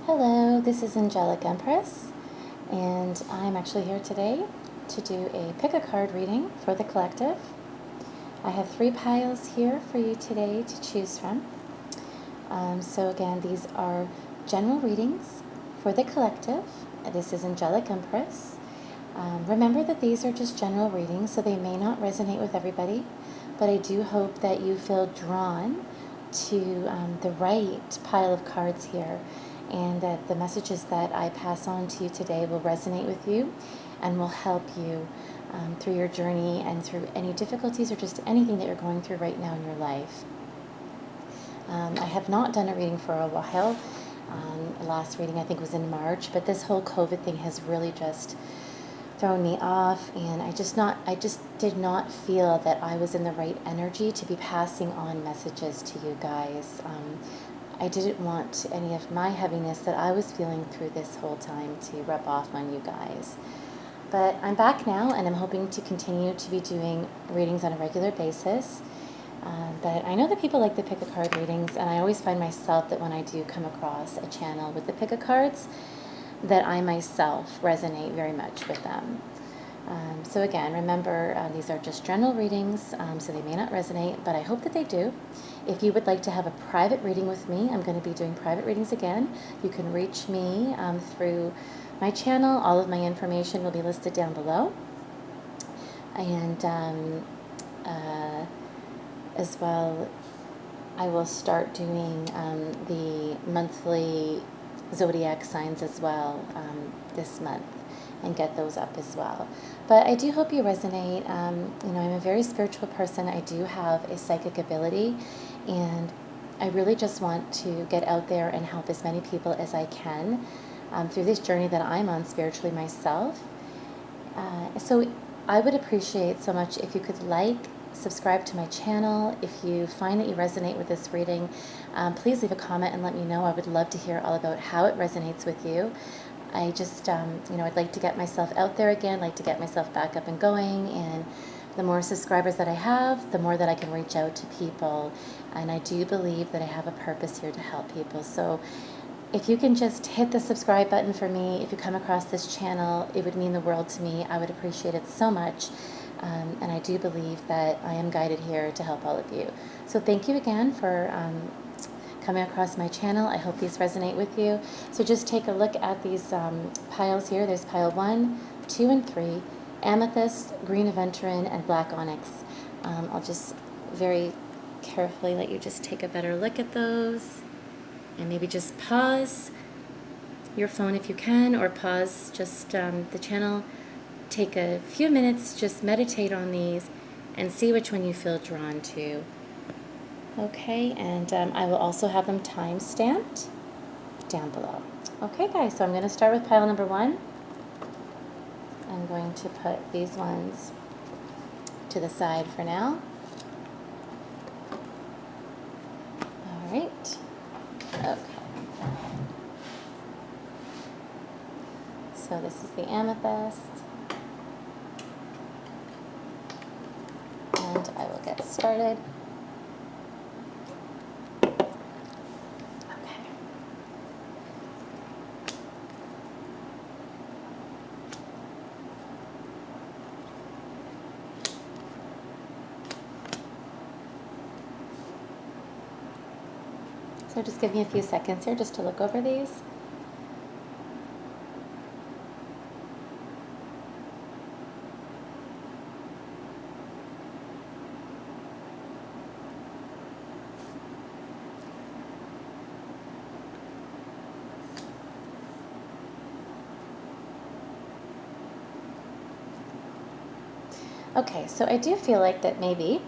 Hello, this is Empress, and I'm actually here today to do a pick-a-card reading for the collective. I have 3 piles here for you today to choose from. So again, these are general readings for the collective. This is Empress. Remember that these are just general readings, so they may not resonate with everybody, but I do hope that you feel drawn to the right pile of cards here, and that the messages that I pass on to you today will resonate with you and will help you through your journey and through any difficulties or just anything that you're going through right now in your life. I have not done a reading for a while. Last reading I think was in March, but this whole COVID thing has really just thrown me off, and I just did not feel that I was in the right energy to be passing on messages to you guys. I didn't want any of my heaviness that I was feeling through this whole time to rub off on you guys. But I'm back now, and I'm hoping to continue to be doing readings on a regular basis. But I know that people like the pick-a-card readings, and I always find myself that when I do come across a channel with the pick-a-cards, that I myself resonate very much with them. So again, remember, these are just general readings, so they may not resonate, but I hope that they do. If you would like to have a private reading with me, I'm going to be doing private readings again. You can reach me through my channel. All of my information will be listed down below. And as well, I will start doing the monthly zodiac signs as well this month, and get those up as well. But I do hope you resonate. I'm a very spiritual person. I do have a psychic ability, and I really just want to get out there and help as many people as I can through this journey that I'm on spiritually myself. So I would appreciate so much if you could subscribe to my channel. If you find that you resonate with this reading, please leave a comment and let me know. I would love to hear all about how it resonates with you. I just, I'd like to get myself out there again, like to get myself back up and going, and the more subscribers that I have, the more that I can reach out to people, and I do believe that I have a purpose here to help people. So if you can just hit the subscribe button for me, if you come across this channel, it would mean the world to me. I would appreciate it so much. And I do believe that I am guided here to help all of you. So thank you again for coming across my channel. I hope these resonate with you. So just take a look at these piles here. There's pile 1, 2, and 3, amethyst, green aventurine, and black onyx. I'll just very carefully let you just take a better look at those, and maybe just pause your phone if you can, or pause just the channel. Take a few minutes, just meditate on these and see which one you feel drawn to. Okay, and I will also have them time-stamped down below. Okay, guys, so I'm going to start with pile number 1. I'm going to put these ones to the side for now. All right. Okay. So this is the amethyst. And I will get started. So just give me a few seconds here just to look over these. Okay, so I do feel like that maybe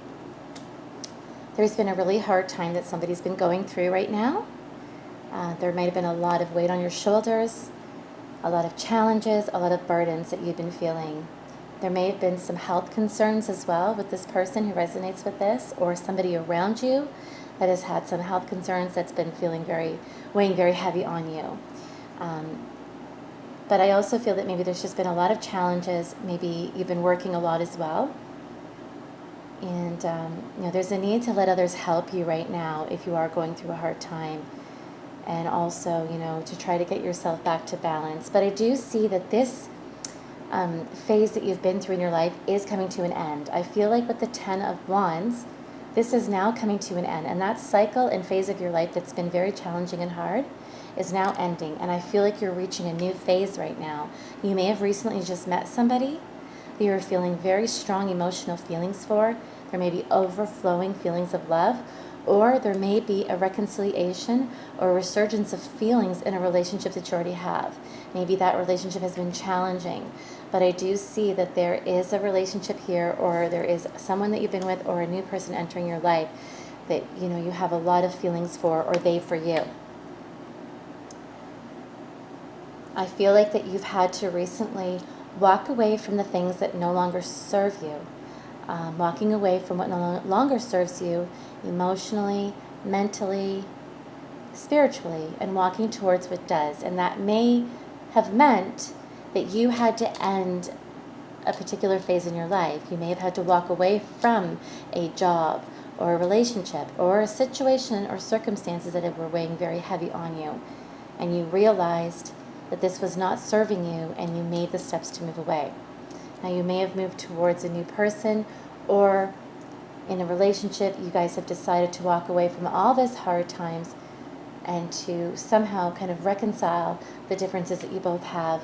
there's been a really hard time that somebody's been going through right now. There might have been a lot of weight on your shoulders, a lot of challenges, a lot of burdens that you've been feeling. There may have been some health concerns as well with this person who resonates with this, or somebody around you that has had some health concerns that's been weighing very heavy on you. But I also feel that maybe there's just been a lot of challenges. Maybe you've been working a lot as well. And there's a need to let others help you right now if you are going through a hard time. and also, you know, to try to get yourself back to balance. But I do see that this phase that you've been through in your life is coming to an end. I feel like with the 10 of Wands, this is now coming to an end. And that cycle and phase of your life that's been very challenging and hard is now ending. And I feel like you're reaching a new phase right now. You may have recently just met somebody that you're feeling very strong emotional feelings for. There may be overflowing feelings of love, or there may be a reconciliation or a resurgence of feelings in a relationship that you already have. Maybe that relationship has been challenging, but I do see that there is a relationship here, or there is someone that you've been with, or a new person entering your life that, you know, you have a lot of feelings for, or they for you. I feel like that you've had to recently walk away from the things that no longer serve you. Walking away from what no longer serves you emotionally, mentally, spiritually, and walking towards what does. And that may have meant that you had to end a particular phase in your life. You may have had to walk away from a job or a relationship or a situation or circumstances that were weighing very heavy on you. And you realized that this was not serving you, and you made the steps to move away. Now, you may have moved towards a new person, or in a relationship, you guys have decided to walk away from all this hard times and to somehow kind of reconcile the differences that you both have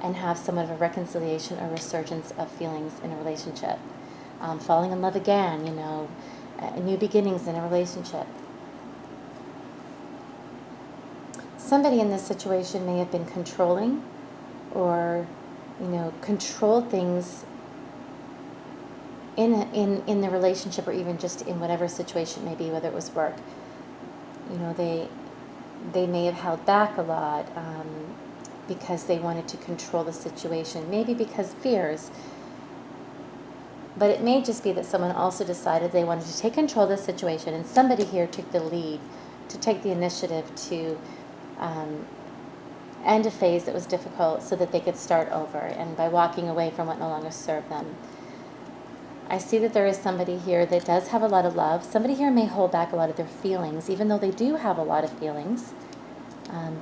and have somewhat of a reconciliation or resurgence of feelings in a relationship. Falling in love again, you know, new beginnings in a relationship. Somebody in this situation may have been controlling, or, you know, control things in the relationship, or even just in whatever situation it may be, whether it was work. You know, they may have held back a lot because they wanted to control the situation, maybe because fears. But it may just be that someone also decided they wanted to take control of the situation, and somebody here took the lead, to take the initiative to end a phase that was difficult so that they could start over, and by walking away from what no longer served them. I see that there is somebody here that does have a lot of love. Somebody here may hold back a lot of their feelings, even though they do have a lot of feelings.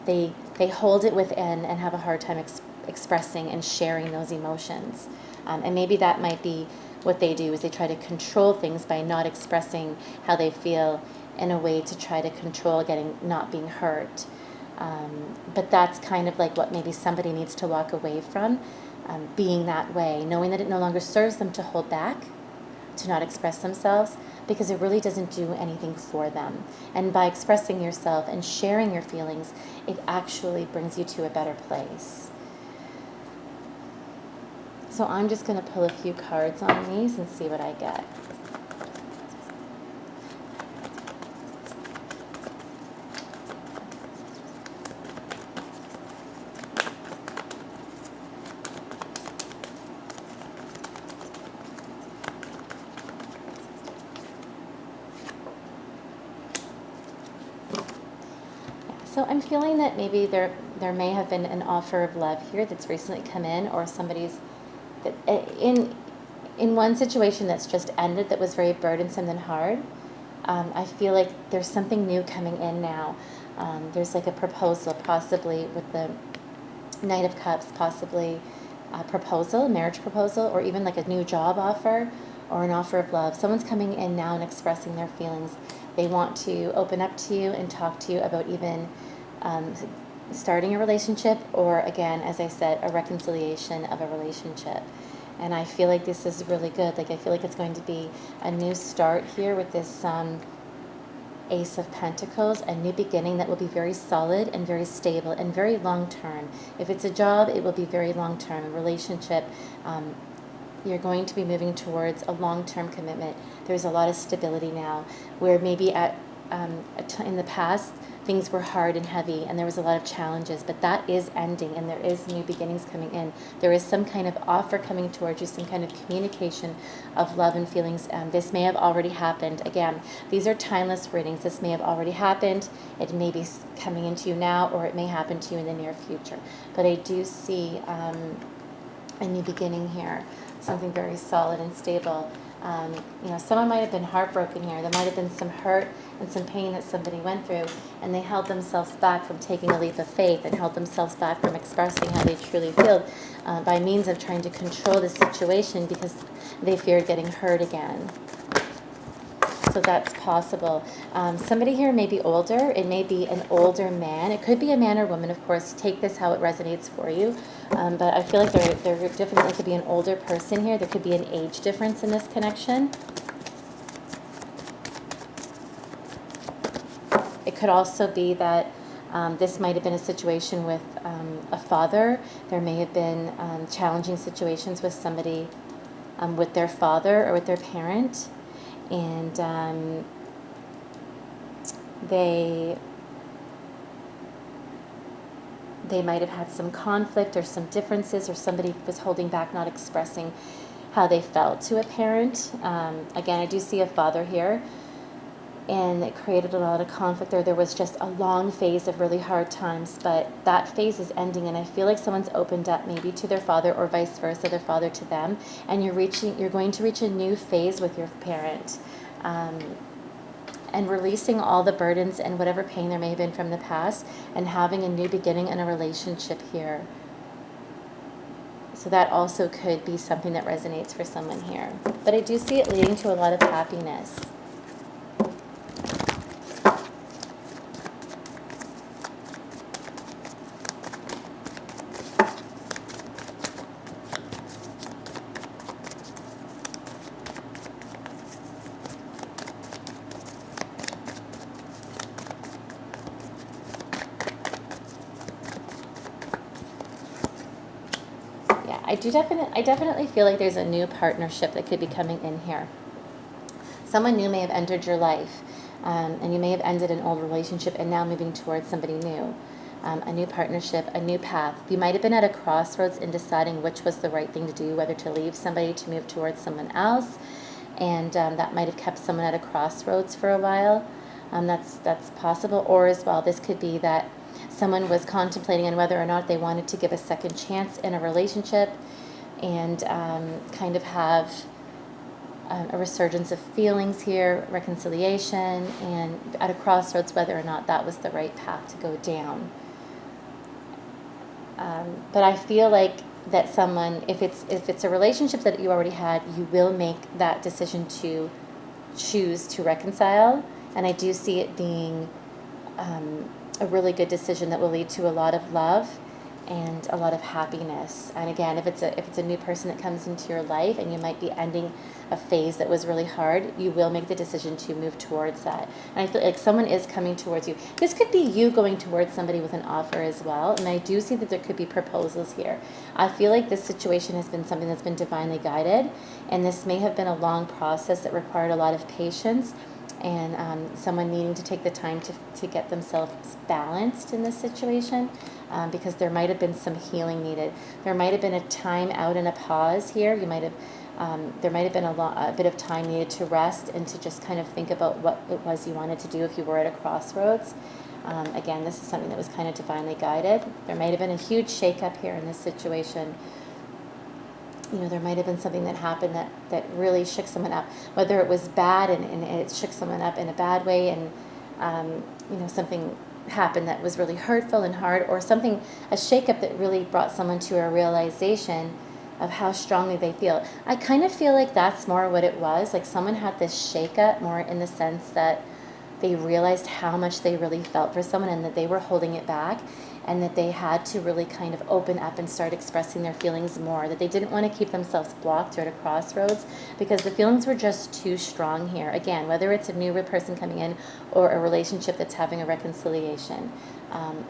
They hold it within and have a hard time expressing and sharing those emotions. And maybe that might be what they do, is they try to control things by not expressing how they feel in a way to try to control not being hurt. But that's kind of like what maybe somebody needs to walk away from, being that way, knowing that it no longer serves them to hold back, to not express themselves, because it really doesn't do anything for them. And by expressing yourself and sharing your feelings, it actually brings you to a better place. So I'm just going to pull a few cards on these and see what I get. So I'm feeling that maybe there may have been an offer of love here that's recently come in, or somebody's that in one situation that's just ended that was very burdensome and hard. I feel like there's something new coming in now. There's like a proposal, possibly with the Knight of Cups, possibly a proposal, a marriage proposal, or even like a new job offer or an offer of love. Someone's coming in now and expressing their feelings. They want to open up to you and talk to you about even starting a relationship, or again, as I said, a reconciliation of a relationship. And I feel like this is really good. Like, I feel like it's going to be a new start here with this Ace of Pentacles, a new beginning that will be very solid and very stable and very long-term. If it's a job, it will be very long-term. A relationship, you're going to be moving towards a long-term commitment. There's a lot of stability now, where maybe in the past, things were hard and heavy, and there was a lot of challenges, but that is ending, and there is new beginnings coming in. There is some kind of offer coming towards you, some kind of communication of love and feelings. This may have already happened. Again, these are timeless readings. This may have already happened. It may be coming into you now, or it may happen to you in the near future. But I do see a new beginning here, something very solid and stable. Someone might have been heartbroken here. There might have been some hurt and some pain that somebody went through, and they held themselves back from taking a leap of faith and held themselves back from expressing how they truly feel by means of trying to control the situation because they feared getting hurt again. So that's possible. Somebody here may be older. It may be an older man. It could be a man or woman, of course. Take this how it resonates for you. But I feel like there definitely could be an older person here. There could be an age difference in this connection. It could also be that this might have been a situation with a father. There may have been challenging situations with somebody, with their father or with their parent. And they might have had some conflict or some differences, or somebody was holding back, not expressing how they felt to a parent. Again, I do see a father here, and it created a lot of conflict, or there was just a long phase of really hard times, but that phase is ending, and I feel like someone's opened up maybe to their father or vice versa, their father to them, and you're going to reach a new phase with your parent, and releasing all the burdens and whatever pain there may have been from the past, and having a new beginning in a relationship here. So that also could be something that resonates for someone here. But I do see it leading to a lot of happiness. I definitely feel like there's a new partnership that could be coming in here. Someone new may have entered your life, and you may have ended an old relationship and now moving towards somebody new. A new partnership, a new path. You might have been at a crossroads in deciding which was the right thing to do, whether to leave somebody to move towards someone else, and that might have kept someone at a crossroads for a while. That's possible. Or as well, this could be that someone was contemplating on whether or not they wanted to give a second chance in a relationship, and kind of have a resurgence of feelings here, reconciliation, and at a crossroads whether or not that was the right path to go down. But I feel like that someone, if it's a relationship that you already had, you will make that decision to choose to reconcile, and I do see it being a really good decision that will lead to a lot of love and a lot of happiness. And again, if it's a new person that comes into your life and you might be ending a phase that was really hard, you will make the decision to move towards that. And I feel like someone is coming towards you. This could be you going towards somebody with an offer as well. And I do see that there could be proposals here. I feel like this situation has been something that's been divinely guided, and this may have been a long process that required a lot of patience, and someone needing to take the time to get themselves balanced in this situation, because there might have been some healing needed. There might have been a time out and a pause here. You might have, there might have been a bit of time needed to rest and to just kind of think about what it was you wanted to do if you were at a crossroads. Again, this is something that was kind of divinely guided. There might have been a huge shakeup here in this situation. There might have been something that happened that really shook someone up, whether it was bad and it shook someone up in a bad way, and something happened that was really hurtful and hard, or something, a shakeup that really brought someone to a realization of how strongly they feel. I kind of feel like that's more what it was. Like someone had this shakeup more in the sense that they realized how much they really felt for someone and that they were holding it back, and that they had to really kind of open up and start expressing their feelings more, that they didn't want to keep themselves blocked or at a crossroads because the feelings were just too strong here. Again, whether it's a new person coming in or a relationship that's having a reconciliation,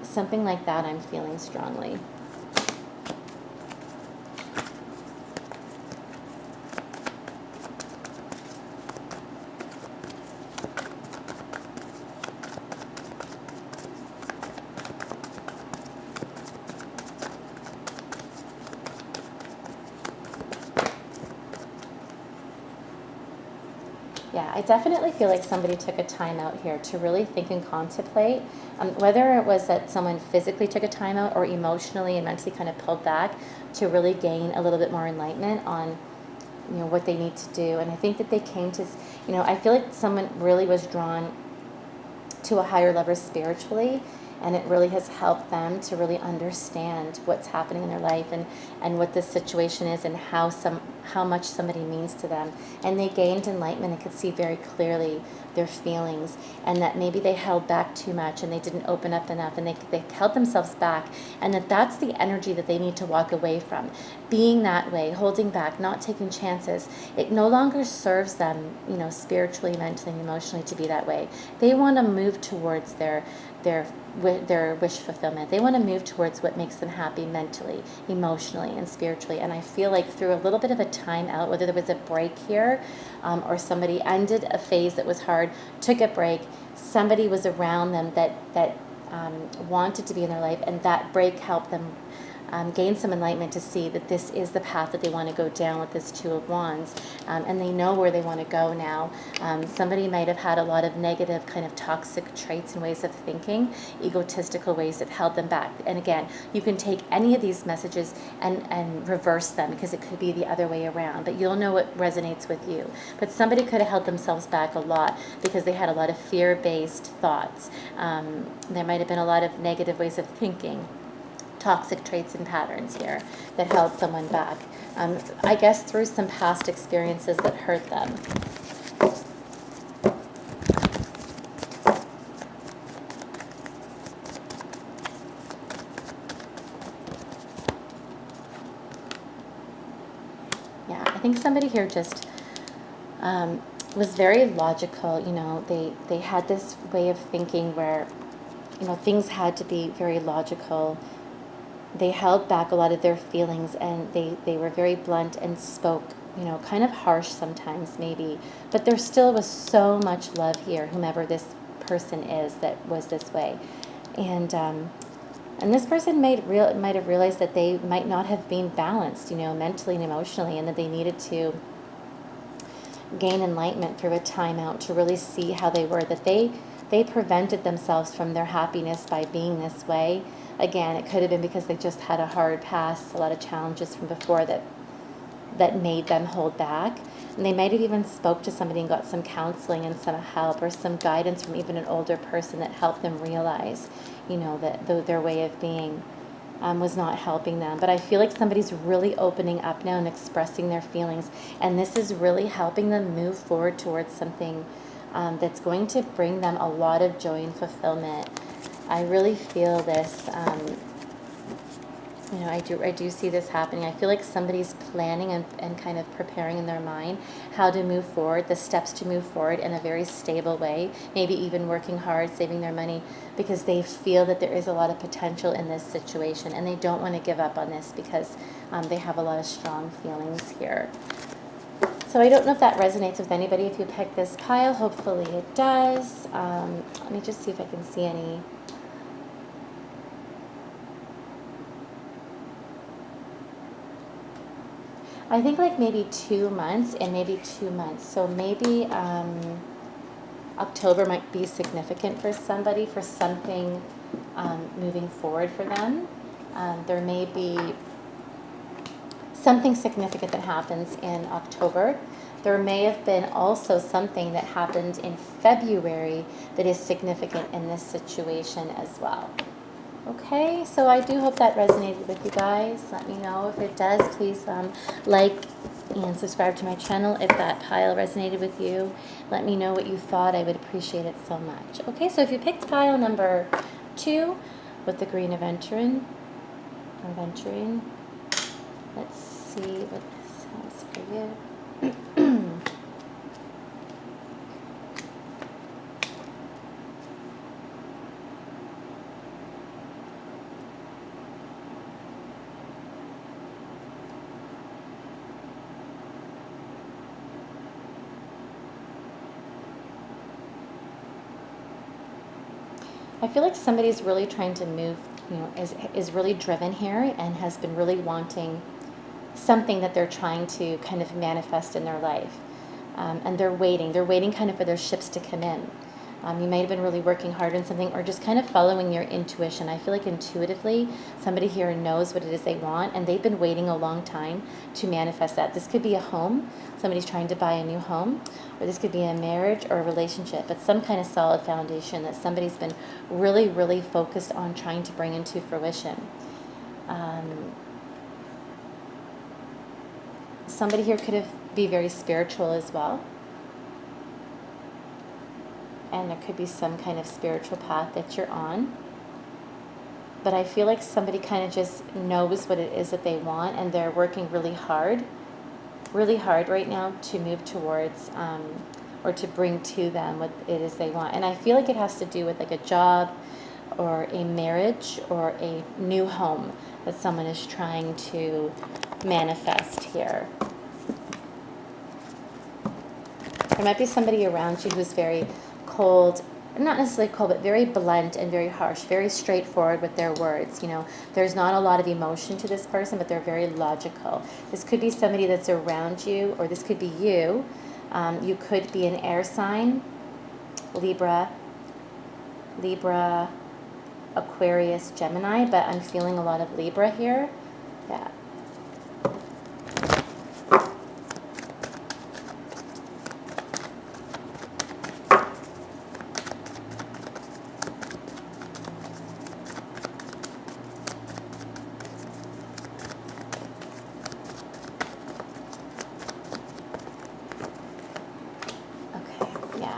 something like that I'm feeling strongly. Yeah, I definitely feel like somebody took a time out here to really think and contemplate, whether it was that someone physically took a time out or emotionally and mentally kind of pulled back to really gain a little bit more enlightenment on what they need to do. And I think that they came to, I feel like someone really was drawn to a higher level spiritually, and it really has helped them to really understand what's happening in their life, and what this situation is, and how much somebody means to them. And they gained enlightenment and could see very clearly their feelings, and that maybe they held back too much and they didn't open up enough, and they held themselves back, and that's the energy that they need to walk away from. Being that way, holding back, not taking chances, it no longer serves them, spiritually, mentally, and emotionally, to be that way. They want to move towards their wish fulfillment. They want to move towards what makes them happy mentally, emotionally, and spiritually. And I feel like through a little bit of a time out, whether there was a break here, or somebody ended a phase that was hard, took a break, somebody was around them that wanted to be in their life, and that break helped them gain some enlightenment to see that this is the path that they want to go down with this Two of Wands, and they know where they want to go now. Somebody might have had a lot of negative kind of toxic traits and ways of thinking, egotistical ways that held them back. And again, you can take any of these messages and reverse them, because it could be the other way around, but you'll know what resonates with you. But somebody could have held themselves back a lot because they had a lot of fear-based thoughts. There might have been a lot of negative ways of thinking, toxic traits and patterns here that held someone back. I guess through some past experiences that hurt them. Yeah, I think somebody here just was very logical. They had this way of thinking where, things had to be very logical. They held back a lot of their feelings, and they were very blunt and spoke, kind of harsh sometimes maybe, but there still was so much love here, whomever this person is that was this way. And this person might have realized that they might not have been balanced, mentally and emotionally, and that they needed to gain enlightenment through a timeout to really see how they were, that they prevented themselves from their happiness by being this way. Again, it could have been because they just had a hard past, a lot of challenges from before that made them hold back. And they might have even spoke to somebody and got some counseling and some help or some guidance from even an older person that helped them realize, that their way of being was not helping them. But I feel like somebody's really opening up now and expressing their feelings, and this is really helping them move forward towards something that's going to bring them a lot of joy and fulfillment. I really feel this, I do see this happening. I feel like somebody's planning and kind of preparing in their mind how to move forward, the steps to move forward in a very stable way, maybe even working hard, saving their money, because they feel that there is a lot of potential in this situation, and they don't want to give up on this because they have a lot of strong feelings here. So I don't know if that resonates with anybody if you pick this pile. Hopefully it does. Let me just see if I can see any. I think like maybe 2 months and maybe 2 months. So maybe October might be significant for somebody, for something moving forward for them. There may be something significant that happens in October. There may have been also something that happened in February that is significant in this situation as well. Okay, so I do hope that resonated with you guys. Let me know if it does. Please like and subscribe to my channel if that pile resonated with you. Let me know what you thought. I would appreciate it so much. Okay, so if you picked pile number 2 with the green aventurine, let's see what this has for you. I feel like somebody's really trying to move, is really driven here and has been really wanting something that they're trying to kind of manifest in their life. And they're waiting kind of for their ships to come in. You might have been really working hard on something or just kind of following your intuition. I feel like intuitively somebody here knows what it is they want, and they've been waiting a long time to manifest that. This could be a home. Somebody's trying to buy a new home, or this could be a marriage or a relationship. It's some kind of solid foundation that somebody's been really, really focused on trying to bring into fruition. Somebody here could be very spiritual as well. And there could be some kind of spiritual path that you're on. But I feel like somebody kind of just knows what it is that they want, and they're working really hard right now to move towards or to bring to them what it is they want. And I feel like it has to do with like a job or a marriage or a new home that someone is trying to manifest here. There might be somebody around you who's very cold, not necessarily cold, but very blunt and very harsh, very straightforward with their words. You know, there's not a lot of emotion to this person, but they're very logical. This could be somebody that's around you, or this could be you. You could be an air sign, Libra, Aquarius, Gemini, but I'm feeling a lot of Libra here. Yeah.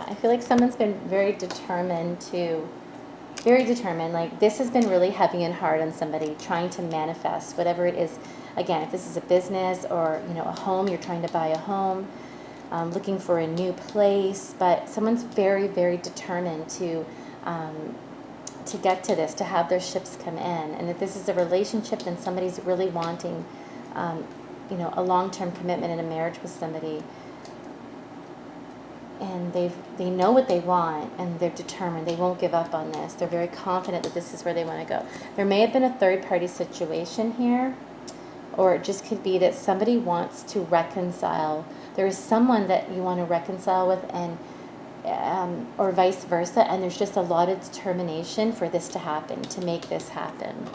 I feel like someone's been very determined, like this has been really heavy and hard on somebody trying to manifest whatever it is. Again, if this is a business or, you know, a home, you're trying to buy a home, looking for a new place, but someone's very, very determined to get to this, to have their ships come in. And if this is a relationship, then somebody's really wanting, you know, a long-term commitment in a marriage with somebody. And they know what they want, and they're determined. They won't give up on this. They're very confident that this is where they want to go. There may have been a third-party situation here, or it just could be that somebody wants to reconcile. There is someone that you want to reconcile with, and or vice versa, and there's just a lot of determination for this to happen, to make this happen.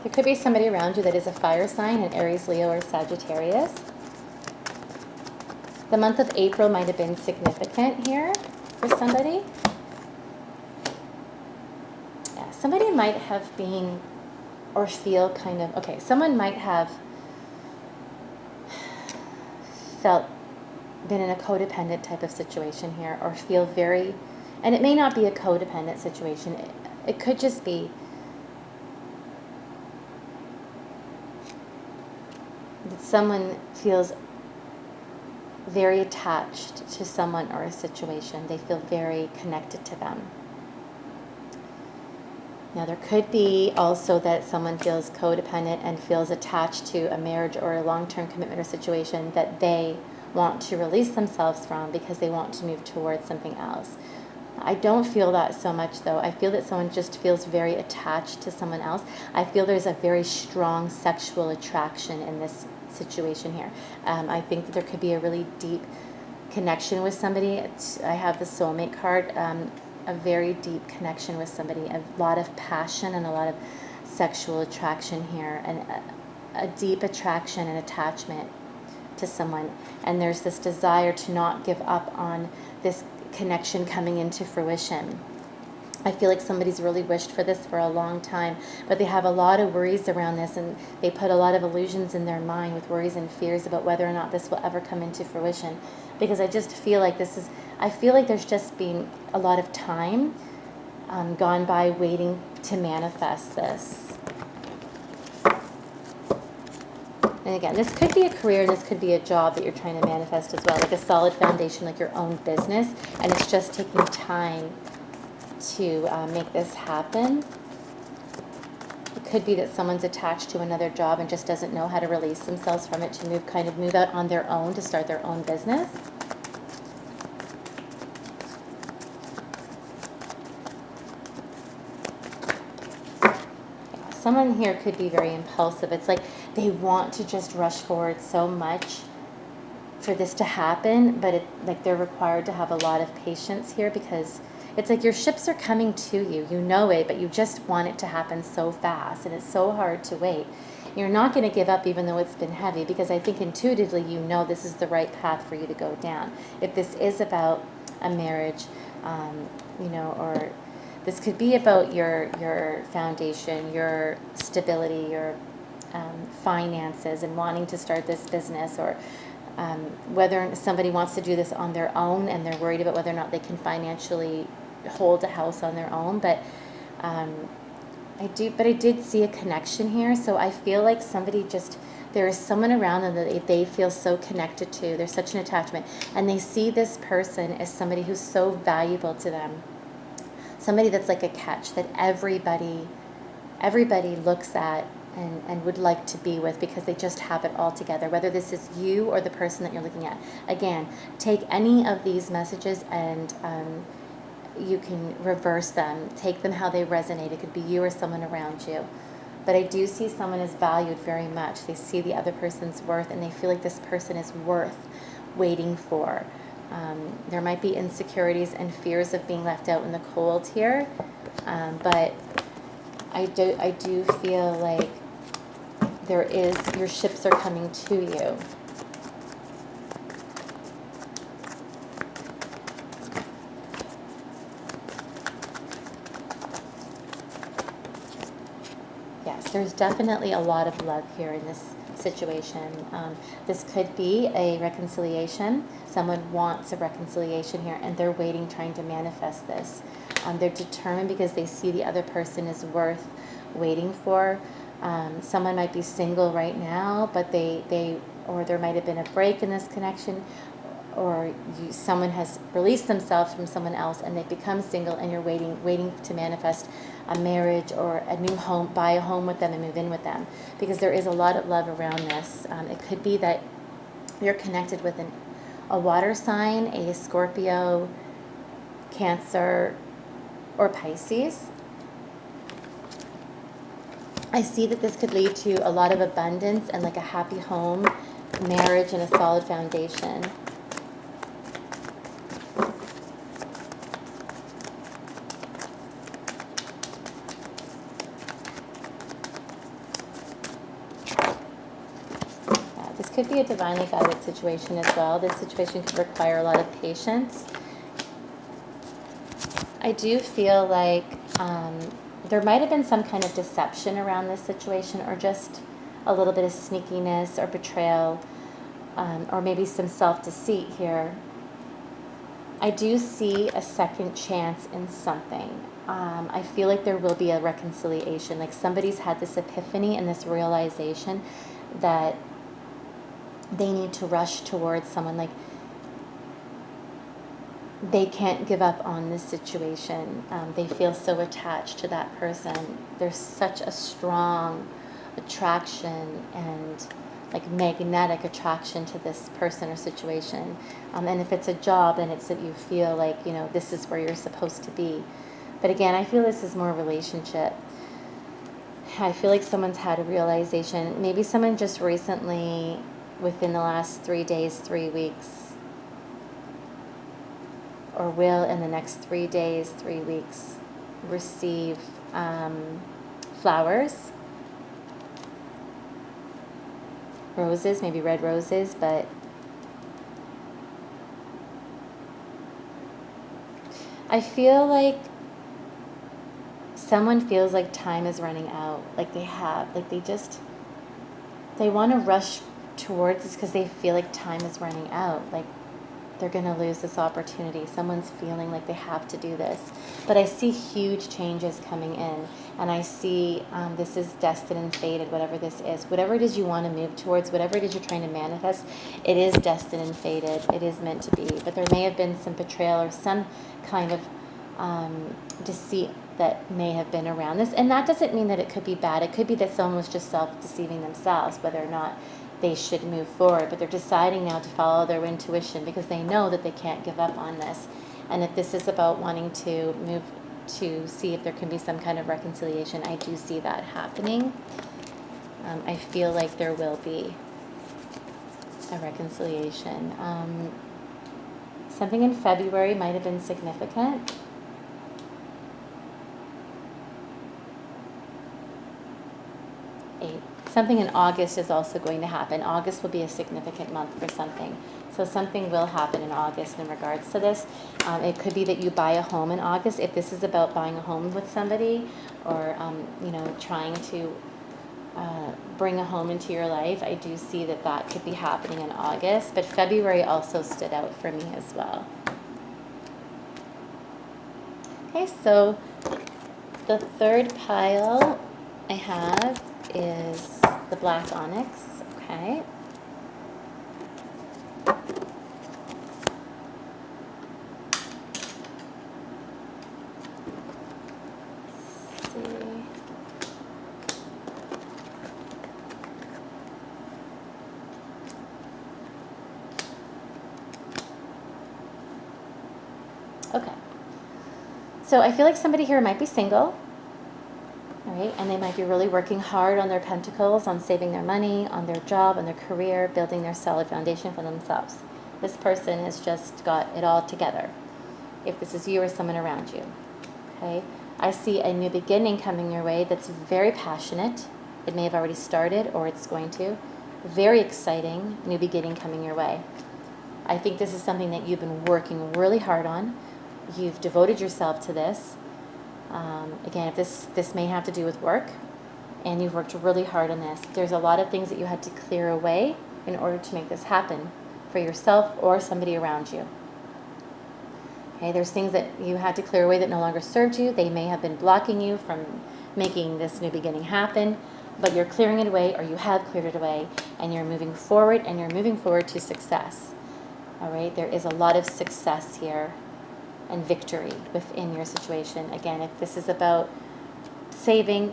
There could be somebody around you that is a fire sign, an Aries, Leo, or Sagittarius. The month of April might have been significant here for somebody. Yeah, somebody might have been or feel kind of, okay, someone might have been in a codependent type of situation here, or feel very, and it may not be a codependent situation. It could just be that someone feels very attached to someone or a situation. They feel very connected to them. Now, there could be also that someone feels codependent and feels attached to a marriage or a long-term commitment or situation that they want to release themselves from because they want to move towards something else. I don't feel that so much, though. I feel that someone just feels very attached to someone else. I feel there's a very strong sexual attraction in this situation here. I think that there could be a really deep connection with somebody. I have the soulmate card, a very deep connection with somebody, a lot of passion and a lot of sexual attraction here, and a deep attraction and attachment to someone. And there's this desire to not give up on this connection coming into fruition. I feel like somebody's really wished for this for a long time, but they have a lot of worries around this, and they put a lot of illusions in their mind with worries and fears about whether or not this will ever come into fruition. Because I just feel like I feel like there's just been a lot of time gone by waiting to manifest this. And again, this could be a career, and this could be a job that you're trying to manifest as well, like a solid foundation, like your own business, and it's just taking time to make this happen. It could be that someone's attached to another job and just doesn't know how to release themselves from it to move out on their own, to start their own business. Someone here could be very impulsive. It's like they want to just rush forward so much for this to happen, but like they're required to have a lot of patience here, because it's like your ships are coming to you. You know it, but you just want it to happen so fast, and it's so hard to wait. You're not going to give up even though it's been heavy, because I think intuitively you know this is the right path for you to go down. If this is about a marriage, or this could be about your foundation, your stability, your finances, and wanting to start this business, or whether somebody wants to do this on their own and they're worried about whether or not they can financially hold a house on their own. But I did see a connection here. So I feel like there is someone around them that they feel so connected to. There's such an attachment, and they see this person as somebody who's so valuable to them. Somebody that's like a catch that everybody looks at and would like to be with, because they just have it all together, whether this is you or the person that you're looking at. Again, take any of these messages and you can reverse them. Take them how they resonate. It could be you or someone around you. But I do see someone is valued very much. They see the other person's worth, and they feel like this person is worth waiting for. There might be insecurities and fears of being left out in the cold here, but I do feel like your ships are coming to you. Yes, there's definitely a lot of love here in this situation. This could be a reconciliation. Someone wants a reconciliation here, and they're waiting, trying to manifest this. They're determined because they see the other person is worth waiting for. Someone might be single right now, but or there might have been a break in this connection, or someone has released themselves from someone else and they've become single, and you're waiting to manifest a marriage or a new home, buy a home with them and move in with them, because there is a lot of love around this. It could be that you're connected with a water sign, a Scorpio, Cancer, or Pisces. I see that this could lead to a lot of abundance and like a happy home, marriage, and a solid foundation. This could be a divinely guided situation as well. This situation could require a lot of patience. I do feel like there might have been some kind of deception around this situation, or just a little bit of sneakiness or betrayal, or maybe some self-deceit here. I do see a second chance in something. I feel like there will be a reconciliation. Like somebody's had this epiphany and this realization that they need to rush towards someone. Like they can't give up on this situation. They feel so attached to that person. There's such a strong attraction and like magnetic attraction to this person or situation. And if it's a job, then it's that you feel like, this is where you're supposed to be. But again, I feel this is more relationship. I feel like someone's had a realization. Maybe someone just recently, within the last 3 days, 3 weeks, or will in the next 3 days, 3 weeks, receive flowers, roses, maybe red roses, but I feel like someone feels like time is running out. Like they want to rush towards this because they feel like time is running out. Like they're going to lose this opportunity. Someone's feeling like they have to do this. But I see huge changes coming in. And I see this is destined and fated, whatever this is. Whatever it is you want to move towards, whatever it is you're trying to manifest, it is destined and fated. It is meant to be. But there may have been some betrayal or some kind of deceit that may have been around this. And that doesn't mean that it could be bad. It could be that someone was just self-deceiving themselves, whether or not they should move forward. But they're deciding now to follow their intuition because they know that they can't give up on this. And if this is about wanting to move to see if there can be some kind of reconciliation, I do see that happening. I feel like there will be a reconciliation. Something in February might have been significant. Something in August is also going to happen. August will be a significant month for something. So something will happen in August in regards to this. It could be that you buy a home in August. If this is about buying a home with somebody or, trying to bring a home into your life, I do see that that could be happening in August. But February also stood out for me as well. Okay, so the third pile I have is the black onyx, okay? Let's see. Okay. So I feel like somebody here might be single. Right? And they might be really working hard on their pentacles, on saving their money, on their job, on their career, building their solid foundation for themselves. This person has just got it all together, if this is you or someone around you. Okay? I see a new beginning coming your way that's very passionate. It may have already started or it's going to. Very exciting new beginning coming your way. I think this is something that you've been working really hard on. You've devoted yourself to this. Again, if this may have to do with work, and you've worked really hard on this. There's a lot of things that you had to clear away in order to make this happen for yourself or somebody around you. Okay, there's things that you had to clear away that no longer served you. They may have been blocking you from making this new beginning happen, but you're clearing it away, or you have cleared it away, and you're moving forward, and you're moving forward to success. All right, there is a lot of success here and victory within your situation. Again, if this is about saving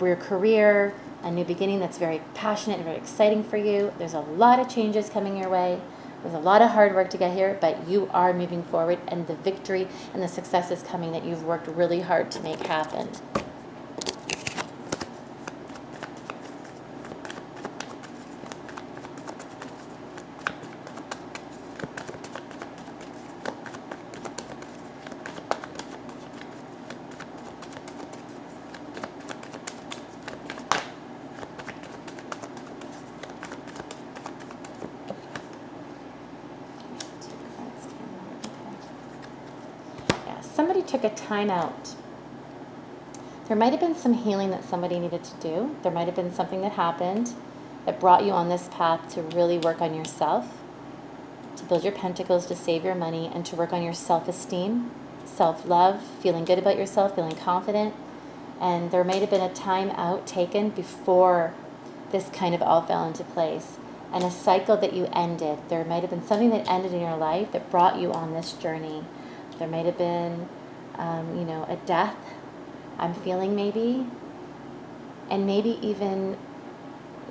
your career, a new beginning that's very passionate and very exciting for you, there's a lot of changes coming your way. There's a lot of hard work to get here, but you are moving forward, and the victory and the success is coming that you've worked really hard to make happen. Somebody took a time out. There might have been some healing that somebody needed to do. There might have been something that happened that brought you on this path to really work on yourself, to build your pentacles, to save your money, and to work on your self-esteem, self-love, feeling good about yourself, feeling confident. And there might have been a time out taken before this kind of all fell into place, and a cycle that you ended. There might have been something that ended in your life that brought you on this journey. There might have been, a death, I'm feeling maybe, and maybe even